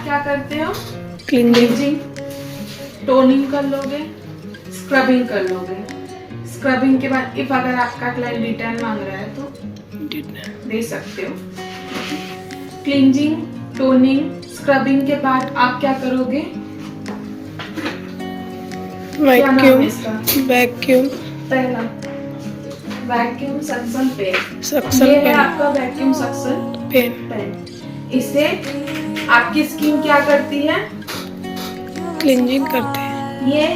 क्या करते हो? क्लींजिंग, टोनिंग कर लोगे, स्क्रबिंग कर लोगे। स्क्रबिंग के बाद इफ अगर आपका क्लाइंट डिटेन मांग रहा है तो दे सकते हो। क्लींजिंग, टोनिंग, स्क्रबिंग के बाद आप क्या करोगे? क्या नाम है इसका? वैक्यूम, पहला वैक्यूम सक्शन पेन। सक्शन ये है पेन, आपका वैक्यूम सक्शन पेन, पेन। इसे आपकी स्किन क्या करती है? क्लींजिंग करते हैं। ये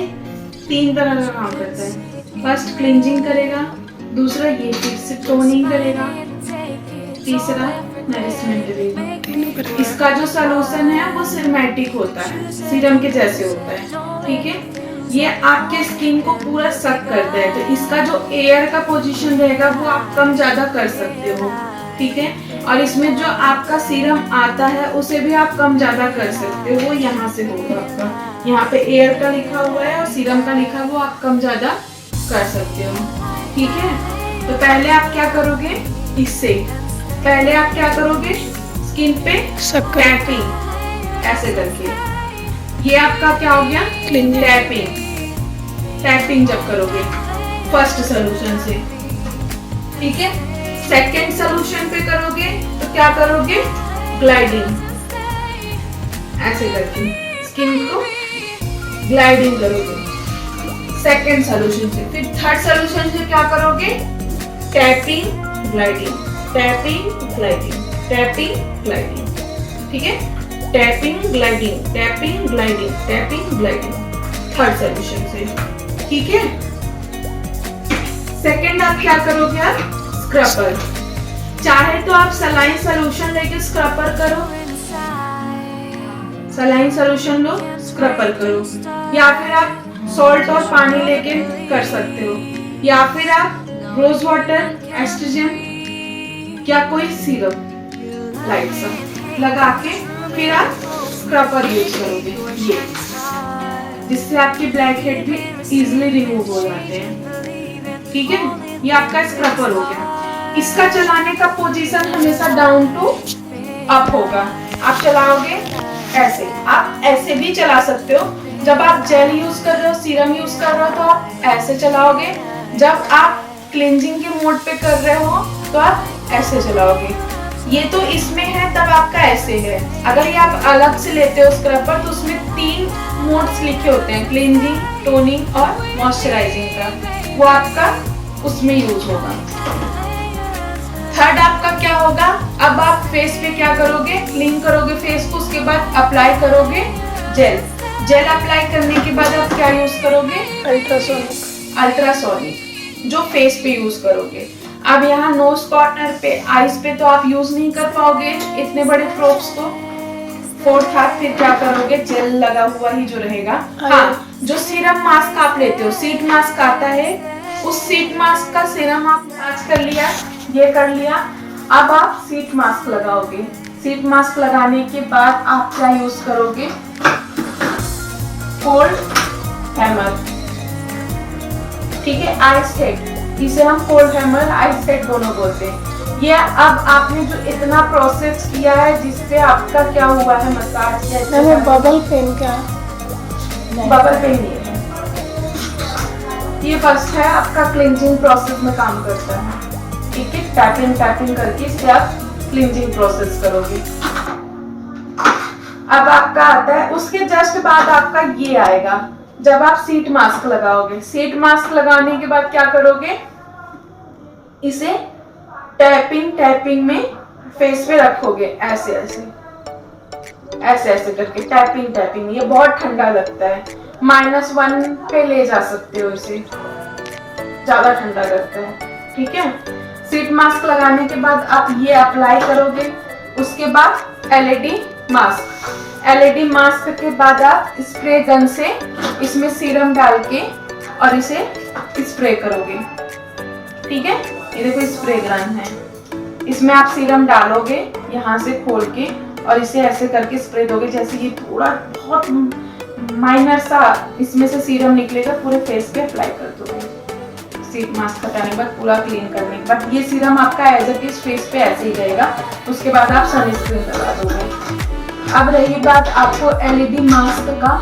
3 तरह का काम करता है। फर्स्ट क्लींजिंग करेगा, दूसरा ये फिर से टोनिंग करेगा, तीसरा नरिशमेंट देगा। तीनों करेंगे। इसका जो सॉल्यूशन है वो सिरेमेटिक होता है, सीरम के जैसे होता है, ठीक है। ये आपके स्किन को पूरा सक करता है, तो इसका जो एयर का पोजीशन रहेगा वो आप कम ज्यादा कर सकते हो, ठीक है। और इसमें जो आपका सीरम आता है उसे भी आप कम ज्यादा कर सकते हो, वो यहाँ से होगा आपका। यहाँ पे एयर का लिखा हुआ है और सीरम का लिखा हुआ, आप कम ज्यादा कर सकते हो, ठीक है। तो पहले आप क्या करोगे? इससे पहले आप क्या करोगे? स्किन पे टैपिंग ऐसे करके, ये आपका क्या हो गया? टैपिंग। टैपिंग जब करोगे फर्स्ट सोल्यूशन से, ठीक है। सेकंड सोल्यूशन पे करोगे तो क्या करोगे? ग्लाइडिंग ऐसे करके स्किन को ग्लाइडिंग करोगे सेकंड सोल्यूशन से। फिर थर्ड सोल्यूशन से क्या करोगे? Tapping gliding, tapping gliding, tapping gliding, ठीक है। Tapping gliding, tapping gliding, tapping gliding, third solution से, ठीक है। सेकंड आप क्या करोगे? आप स्क्रबर, चाहे तो आप सलाइन सोल्यूशन लेके स्क्रबर करो, सलाइन सोल्यूशन लो स्क्रबर करो, या फिर आप सॉल्ट और पानी लेके कर सकते हो, या फिर आप रोज वाटर, एस्ट्रोजन या कोई सिरप लाइट सा लगा के फिर आप स्क्रबर यूज करोगे, ये जिससे आपके ब्लैक हेड भी इजीली रिमूव हो जाते हैं, ठीक है। ये आपका स्क्रबर हो गया। इसका चलाने का पोजीशन हमेशा डाउन टू अप होगा। आप चलाओगे ऐसे, आप ऐसे भी चला सकते हो। जब आप जेल यूज कर रहे हो, सीरम यूज कर रहे हो तो आप ऐसे चलाओगे। जब आप क्लींजिंग के मोड पे कर रहे हो तो आप ऐसे चलाओगे। ये तो इसमें है तब आपका ऐसे है। अगर ये आप अलग से लेते हो स्क्रबर तो उसमें 3 मोड्स लिखे होते हैं, क्लींजिंग, टोनिंग और मॉइस्चराइजिंग का, वो आपका उसमें यूज होगा। थर्ड आपका क्या होगा? अब आप फेस पे क्या करोगे? क्लीन करोगे फेस को, उसके बाद अप्लाई करोगे जेल। जेल अप्लाई करने के बाद आप क्या यूज करोगे? अल्ट्रासोनिक, अल्ट्रासोनिक जो फेस पे यूज करोगे। अब यहाँ नोज कॉर्नर पे, आईज पे तो आप यूज नहीं कर पाओगे इतने बड़े प्रोब्स को। फोर्थ हाथ फिर क्या करोगे? जेल लगा हुआ ही जो रहेगा। हाँ, जो सीरम मास्क आप लेते हो, सीट मास्क आता है, उस सीट मास्क का सीरम आप आज कर लिया, ये कर लिया। अब आप सीट मास्क लगाओगे। सीट मास्क लगाने के बाद आप क्या यूज करोगे? कोल्ड हैमर, ठीक है। आइस हेड, इसे हम कोल्ड हैमर, आइस हेड दोनों बोलते हैं। ये अब आपने जो इतना प्रोसेस किया है जिससे आपका क्या हुआ है? मसाज किया। बबल पेन का, बबल पेन ये है, ये फर्स्ट है आपका क्लींजिंग प्रोसेस में काम करता है, ठीक है। टैपिंग टैपिंग करके इससे आप क्लींजिंग प्रोसेस करोगे। अब आपका आता है, उसके जस्ट बाद आपका ये आएगा जब आप सीट मास्क लगाओगे। सीट मास्क लगाने के बाद क्या करोगे? इसे टैपिंग टैपिंग में फेस पे रखोगे, ऐसे ऐसे ऐसे ऐसे करके टैपिंग टैपिंग। ये बहुत ठंडा लगता है, -1 पे ले जा सकते हो इसे, ज्यादा ठंडा लगता है, ठीक है। सीट मास्क लगाने के बाद आप ये अप्लाई करोगे। उसके बाद एलईडी मास्क, एलईडी मास्क के बाद आप स्प्रे गन से इसमें सीरम डाल के और इसे स्प्रे करोगे, ठीक है। ये देखो स्प्रे गन है, इसमें आप सीरम डालोगे यहाँ से खोल के और इसे ऐसे करके स्प्रे दोगे। जैसे ये पूरा बहुत माइनर सा इसमें से सीरम निकलेगा, पूरे फेस पे अप्लाई कर दोगे। सीट मास्क हटाने के बाद, पूरा क्लीन करने के बाद, ये सीरम आपका एज इट इज फेस पे ऐसे ही रहेगा। उसके बाद आप सनस्क्रीन लगा दोगे। अब रही बात आपको एलईडी मास्क का।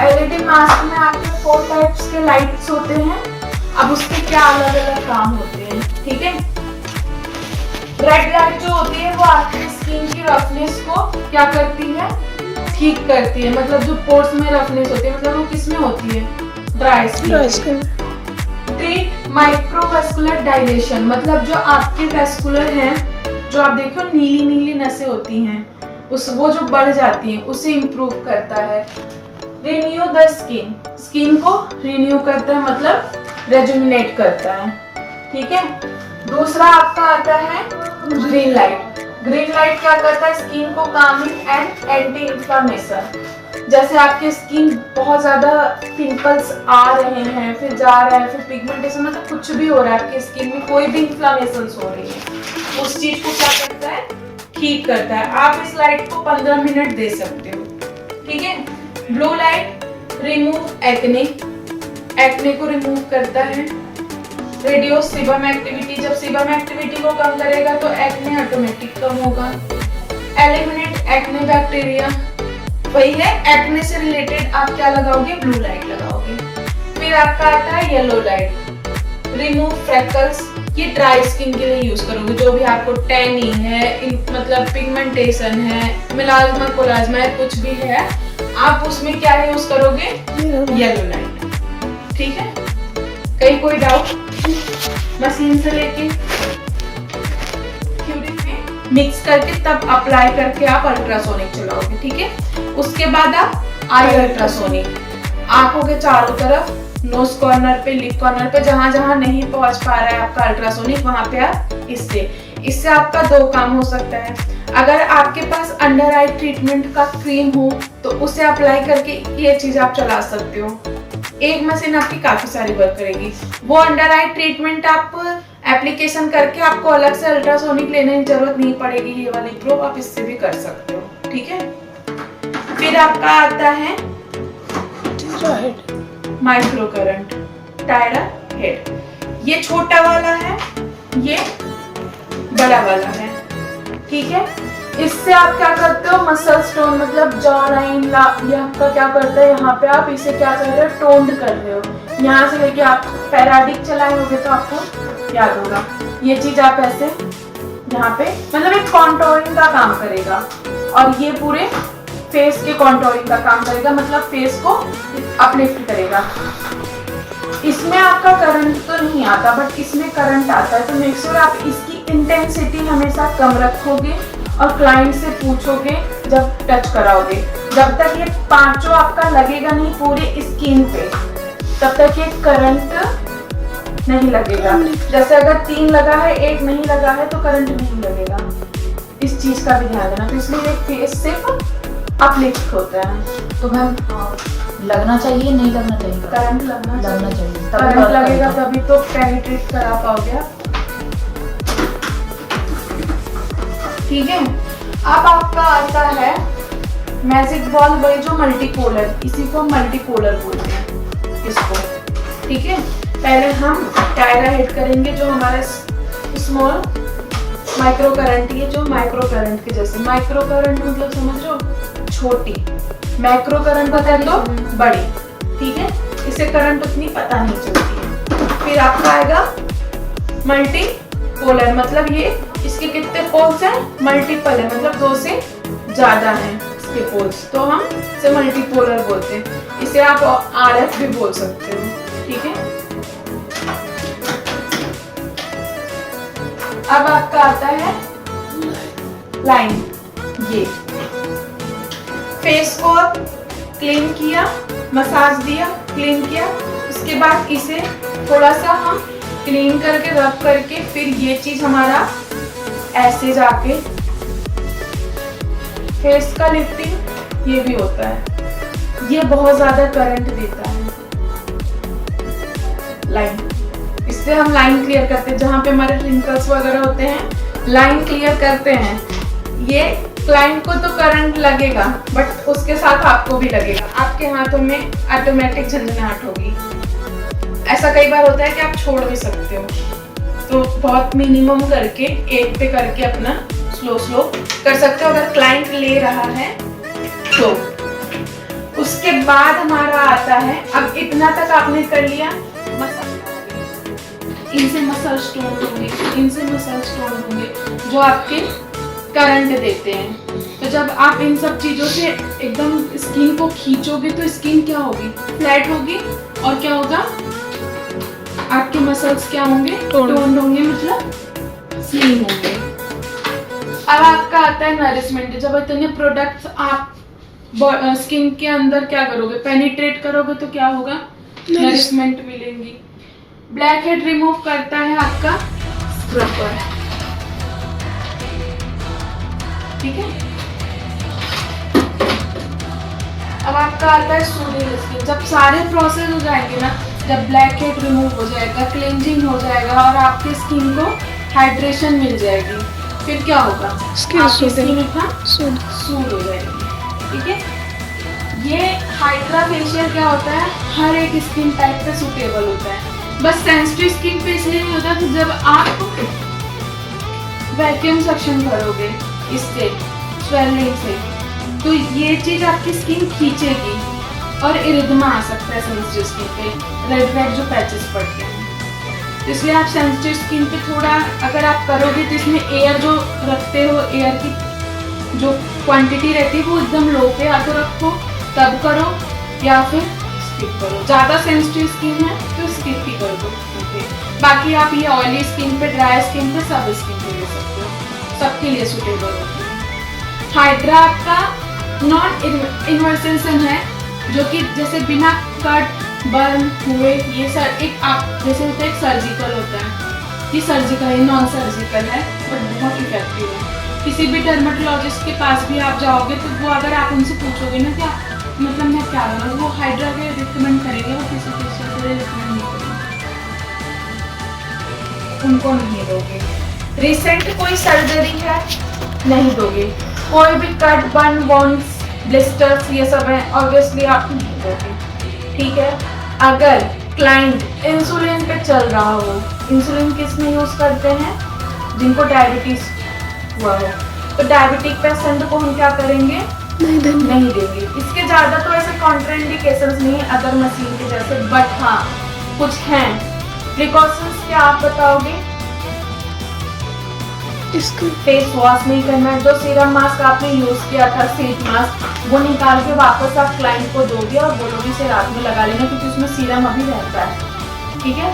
एलईडी मास्क में आपके 4 टाइप्स के लाइट्स होते हैं। अब उसके क्या अलग अलग काम होते हैं, ठीक है। रेड लाइट जो होती है वो आपकी स्किन की रफनेस को क्या करती है, ठीक करती है। मतलब जो पोर्स में रफनेस होती है, मतलब वो किस में होती है, dry skin. Treat microvascular dilation, मतलब जो आपके वेस्कुलर हैं, जो आप देखो नीली नीली नसें होती हैं, वो जो बढ़ जाती हैं, उसे इम्प्रूव करता है। रिन्यू द स्किन, स्किन को रिन्यू करता है, मतलब रेजुमिनेट करता है, ठीक है। दूसरा आपका आता है ग्रीन लाइट। ग्रीन लाइट क्या करता है, स्किन को कामिंग एंड एंटी इंफ्लेमेशन। जैसे आपके स्किन बहुत ज्यादा पिंपल्स आ रहे हैं, फिर जा रहा है, फिर पिगमेंटेशन, मतलब कुछ भी हो रहा है आपकी स्किन में, कोई भी इंफ्लेमेशन हो रही है, उस चीज को क्या करता है, ठीक करता है। आप इस लाइट को 15 मिनट दे सकते हो, ठीक है। Blue light remove acne, acne को रिमूव करता है। रिड्यूस सीबम एक्टिविटी, जब सीबम एक्टिविटी को कम करेगा तो एक्ने ऑटोमेटिक कम होगा। एलिमिनेट एक्ने बैक्टीरिया, वही है एक्ने से रिलेटेड आप क्या लगाओगे, ब्लू लाइट लगाओगे। फिर आपका आता है येलो लाइट, रिमूव फ्रेकल्स, ये ड्राई स्किन के लिए यूज करोगे। जो भी आपको टैनिंग है, मतलब पिगमेंटेशन है, मेलास्मा कोलाज्मा है, कुछ भी है, आप उसमें क्या यूज करोगे, येलो लाइट, ठीक है। कहीं कोई डाउट, मशीन से लेके मिक्स करके तब अप्लाई करके आप अल्ट्रासोनिक चलाओगे, ठीक है। उसके बाद आप आई अल्ट्रासोनिक, आंखों के चारों तरफ, नोज कॉर्नर पे, लिप कॉर्नर पे, जहां जहां नहीं पहुंच पा रहा है आपका अल्ट्रासोनिक, वहां पे आप इससे आपका 2 काम हो सकता है। अगर आपके पास अंडर आई ट्रीटमेंट का क्रीम हो तो उसे अप्लाई करके ये चीज आप चला सकते हो। एक मशीन आपकी काफी सारी वर्क करेगी। वो अंडर आई ट्रीटमेंट आप एप्लीकेशन करके आपको अलग से अल्ट्रासोनिक लेने की जरूरत नहीं पड़ेगी। ये वाली प्रूफ आप इससे भी कर सकते हो, ठीक है। फिर आपका आता है माइक्रो करंट, टायरा हेड। ये छोटा वाला है, ये बड़ा वाला है, ठीक है। इससे आप क्या करते हो, मसल स्टोन, मतलब जॉ लाइन, ये आपका क्या करता है, यहाँ पे आप इसे क्या कर रहे हो, टोन्ड कर रहे हो। यहाँ से लेके आप पैराडिक चलाए होगे तो आपको याद होगा, ये चीज आप ऐसे यहाँ पे, मतलब एक कॉन्टोरिंग का काम करेगा, और ये पूरे फेस के कॉन्टोरिंग का काम करेगा, मतलब फेस को अपलिफ्ट करेगा। इसमें आपका करंट तो नहीं आता, बट इसमें करंट आता है, तो मेक श्योर आप इसकी इंटेंसिटी हमेशा कम रखोगे और क्लाइंट से पूछोगे जब टच कराओगे। जब तक ये 5 आपका लगेगा नहीं पूरे स्किन पे, तब तक ये करंट नहीं लगेगा। जैसे अगर 3 लगा है, 1 नहीं लगा है, तो करंट नहीं लगेगा। इस चीज का भी ध्यान देना। तो इसलिए फेस सिर्फ अपलिफ्ट होता है। तो मैम लगना चाहिए, नहीं लगना चाहिए, करंट लगना चाहिए, करंट लगेगा तभी तो पेनिट्रेट करा पाओगे आप, ठीक है। अब आपका आता है मैजिक बॉल, वही जो मल्टीपोलर, इसी को मल्टीपोलर बोलते हैं इसको, ठीक है। पहले हम टायरा हेड करेंगे, जो हमारा स्मॉल माइक्रो करंट, ये जो माइक्रो करंट के जैसे, माइक्रो करंट मतलब समझो छोटी, मैक्रो करंट होता है तो बड़ी, ठीक है। इसे करंट उतनी पता नहीं चलती है। फिर आपका आएगा मल्टी पोलर, मतलब ये इसके कितने पोल्स हैं, मल्टीपल है, मतलब 2 से ज्यादा हैं इसके पोल्स, तो हम इसे मल्टीपोलर बोलते हैं। इसे आप RF भी बोल सकते हो, ठीक है। अब आपका आता है लाइन, ये फेस को क्लीन किया, मसाज दिया, क्लीन किया, उसके बाद इसे थोड़ा सा हम क्लीन करके रब करके, फिर ये चीज हमारा ऐसे जाके फेस का लिफ्टिंग ये भी होता है। ये बहुत ज्यादा करंट देता है लाइन, इससे हम लाइन क्लियर करते हैं। जहाँ पे हमारे रिंकल्स वगैरह होते हैं, लाइन क्लियर करते हैं। ये क्लाइंट को तो करंट लगेगा, बट उसके साथ आपको भी लगेगा, आपके हाथों में ऑटोमेटिक झंझनाहट होगी। ऐसा कई बार होता है कि आप छोड़ भी सकते हो, तो बहुत मिनिमम करके 8 पे करके अपना स्लो स्लो कर सकते हो अगर क्लाइंट ले रहा है तो। उसके बाद हमारा आता है, अब इतना तक आपने कर लिया, इनसे मसल स्टोन होंगे, इनसे मसल स्टोन होंगे जो आपके करंट देते हैं। तो जब आप इन सब चीजों से एकदम स्किन को खींचोगे तो स्किन क्या होगी, फ्लैट होगी, और क्या होगा, आपके मसल्स क्या होंगे, टोन्ड होंगे, मतलब स्लिम होंगे। अब आपका आता है नरिशमेंट। जब इतने प्रोडक्ट्स आप स्किन के अंदर क्या करोगे, पेनिट्रेट करोगे तो क्या होगा, नरिशमेंट मिलेंगी। ब्लैक हेड रिमूव करता है आपका स्क्रबर, ठीक है। अब आपका आता है सूदिंग स्किन। जब सारे प्रोसेस हो जाएंगे ना, जब ब्लैक हेड रिमूव हो जाएगा, क्लेंजिंग हो जाएगा और आपके स्किन को हाइड्रेशन मिल जाएगी, फिर क्या होगा, स्किन स्किन सूद हो जाएगी, ठीक है। ये हाइड्रा फेशियल क्या होता है, हर एक स्किन टाइप पे सूटेबल होता है। बस सेंसिटिव स्किन पे इसलिए नहीं होता कि जब आप वैक्यूम सक्शन करोगे इससे स्वेलिंग से, तो ये चीज आपकी स्किन खींचेगी और इरिदमा आ सकता है सेंसिटिव स्किन पे, रेड जो पैचेस पड़ते हैं। इसलिए आप सेंसिटिव स्किन पे थोड़ा अगर आप करोगे तो इसमें एयर जो रखते हो, एयर की जो क्वांटिटी रहती है वो एकदम लो पे या तो रखो तब करो, या फिर स्किप करो। ज़्यादा सेंसिटिव स्किन है तो स्किप ही कर दो, ओके। बाकी आप ये ऑयली स्किन पे, ड्राई स्किन पे, सब स्किन पे ले सकते हो, सबके लिए सूटेबल होती है। हाइड्रा आपका नॉन इन्वर्सेशन है, जो कि जैसे बिना कट बर्न हुए, ये सर एक आप जैसे होता है एक सर्जिकल होता है, ये सर्जिकल है, नॉन सर्जिकल है, बट बहुत इफेक्टिव है। किसी भी डर्मेटोलॉजिस्ट के पास भी आप जाओगे तो वो अगर आप उनसे पूछोगे ना क्या मतलब मैं क्या करूँ, वो हाइड्रा के रिकमेंड करेंगे, वो किसी फेशियल के लिए रिकमेंड नहीं करेंगे, उनको नहीं दोगे। रिसेंट कोई सर्जरी है नहीं दोगे, कोई भी कट बर्न वॉन्स ब्लिस्टर्स ये सब है ऑब्वियसली आप नहीं दोगे, ठीक है। अगर क्लाइंट इंसुलिन पे चल रहा हो, इंसुलिन किस में यूज करते हैं, जिनको डायबिटीज हुआ हो, तो डायबिटिक पेशेंट को हम क्या करेंगे, नहीं देंगे। इसके ज्यादा तो ऐसे कॉन्ट्राइंडिकेशंस नहीं है अदर मशीन के जैसे, बट हाँ कुछ हैं प्रिकॉशंस। क्या आप बताओगे, इसको फेस वॉश नहीं करना है, जो सीरम मास्क आपने यूज किया था शीट मास्क, वो निकाल के वापस आप क्लाइंट को दोगे और बोलोगे इसे रात में लगा लेना क्योंकि उसमें सीरम अभी रहता है, ठीक है।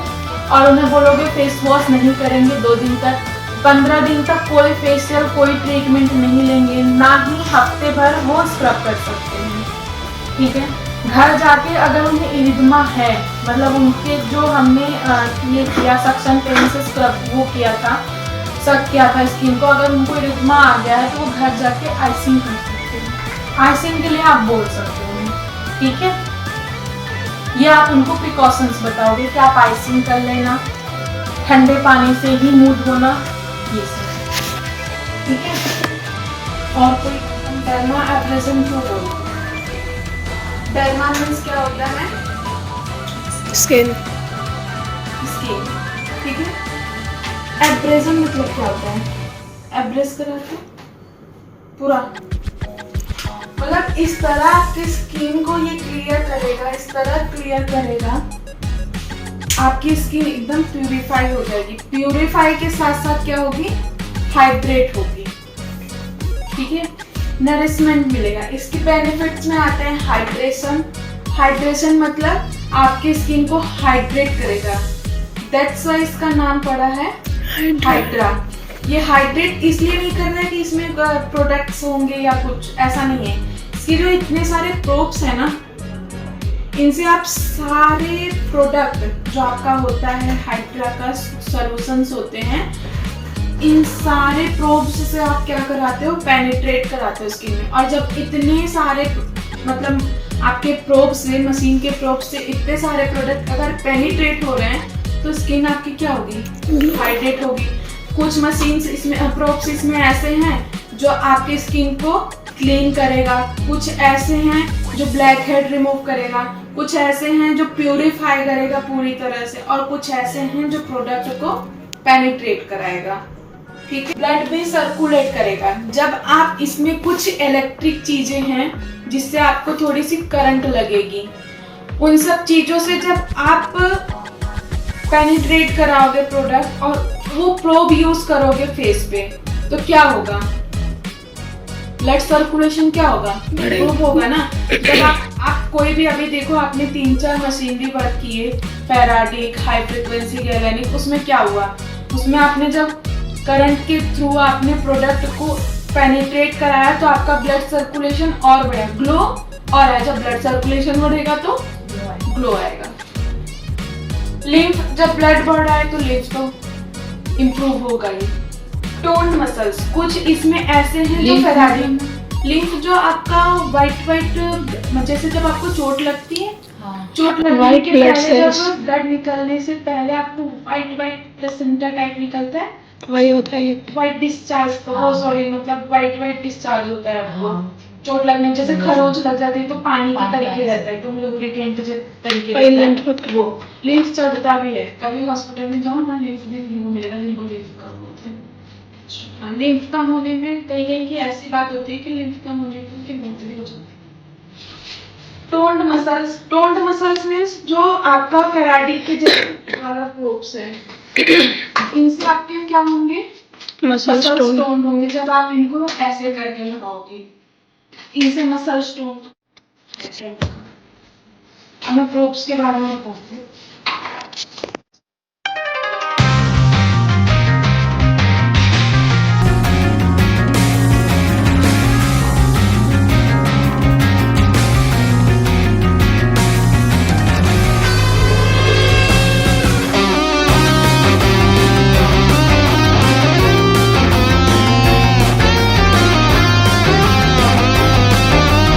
और उन्हें बोलोगे फेस वॉश नहीं करेंगे 2 दिन तक, 15 दिन तक कोई फेशियल कोई ट्रीटमेंट नहीं लेंगे, ना ही हफ्ते भर वो स्क्रब कर सकते हैं, ठीक है। घर जाके अगर उन्हें इरिदमा है, मतलब उनके जो हमने ये किया सक्शन पेन से स्क्रब वो किया था, सक किया था स्किन को, अगर उनको इरिदमा आ गया है तो वो घर जाके आइसिंग कर सकते हैं, आइसिंग के लिए आप बोल सकते हो, ठीक है। ये आप उनको प्रिकॉशंस बताओगे कि आप आइसिंग कर लेना, ठंडे पानी से ही मुंह धोना, ये सब, ठीक है। और कोई डर्मा एब्रेशन क्यों बोलते हैं, डर्मा मीन्स क्या होता है, स्किन, ठीक है। एब्रेशन मतलब क्या होता है, एब्रेस कराते पूरा, मतलब इस तरह आपकी स्किन को ये क्लियर करेगा, इस तरह क्लियर करेगा, आपकी स्किन एकदम प्यूरिफाई हो जाएगी। प्यूरिफाई के साथ साथ क्या होगी, हाइड्रेट होगी, ठीक है। नरिशमेंट मिलेगा। इसके बेनिफिट्स में आते हैं हाइड्रेशन। हाइड्रेशन मतलब आपकी स्किन को हाइड्रेट करेगा, दैट्स वाई इसका नाम पड़ा है हाइड्रा। ये हाइड्रेट इसलिए नहीं कर रहा है कि इसमें प्रोडक्ट्स होंगे या कुछ, ऐसा नहीं है। इसके जो इतने सारे प्रोब्स है ना, इनसे आप सारे प्रोडक्ट जो आपका होता है हाइड्रा का सॉल्यूशंस होते हैं, इन सारे प्रोब्स से आप क्या कराते हो, पेनिट्रेट कराते हो स्किन में। और जब इतने सारे मतलब आपके प्रोब से, मशीन के प्रोब से इतने सारे प्रोडक्ट अगर पेनिट्रेट हो रहे हैं तो स्किन आपकी क्या होगी, हाइड्रेट होगी। कुछ मशीन्स इसमें, प्रोब्स इसमें ऐसे हैं जो आपकी स्किन को क्लीन करेगा, कुछ ऐसे हैं जो ब्लैक हेड रिमूव करेगा, कुछ ऐसे हैं जो प्यूरिफाई करेगा पूरी तरह से, और कुछ ऐसे हैं जो प्रोडक्ट को पेनिट्रेट कराएगा। ठीक है, ब्लड भी सर्कुलेट करेगा। जब आप इसमें कुछ इलेक्ट्रिक चीजें हैं जिससे आपको थोड़ी सी करंट लगेगी, उन सब चीजों से जब आप पेनिट्रेट कराओगे प्रोडक्ट और वो प्रोब यूज करोगे फेस पे, तो क्या होगा? ब्लड सर्कुलेशन क्या होगा? इम्प्रूव होगा ना। जब आप कोई भी, अभी देखो आपने 3-4 मशीनरी वर्क किए, पैराडिक, हाई फ्रिक्वेंसी गैलेनिक, उसमें क्या हुआ? उसमें आपने जब करंट के थ्रू आपने प्रोडक्ट को पेनिट्रेट कराया तो आपका ब्लड सर्कुलेशन और बढ़ा, ग्लो और आया। जब ब्लड सर्कुलेशन बढ़ेगा तो ग्लो आएगा। लिम्फ, जब ब्लड बढ़ रहा है तो लिम्फ तो इम्प्रूव होगा ही। टोन मसल्स, कुछ इसमें ऐसे हैं जो फेराडिक, लिम्फ जो आपका वाइट जैसे जब आपको चोट लगती है, चोट लगने के पहले जब ब्लड निकलने से पहले आपको वाइट प्लेसेंटा टाइप निकलता है, वही होता है। वाइट डिस्चार्ज, सॉरी मतलब वाइट डिस्चार्ज होता है आपको चोट लगने में। जैसे खरोच लग जाती है तो पानी का तरीके रहता है, तो लुब्रिकेंट के तरीके रहता है, वो लिम्फ चढ़ता भी है। कभी हॉस्पिटल में जाओ ना, लिम्फ मिलेगा, लिम्फ कम होते हैं। लिम्फ कम होने में कहीं की ऐसी बात होती है कि लिम्फ कम होने में उनकी मौत भी हो जाती है। टोन्ड मसल्स मीन्स जो आपका फेराडिक के जैसे वाला प्रोब्स है, इनसे आपके क्या होंगे? मसल्स टोन्ड होंगे। जब आप इनको ऐसे करके लगाओगे, इनसे मसल्स टोन्ड। अब मैं प्रोब्स के बारे में बताती हूँ।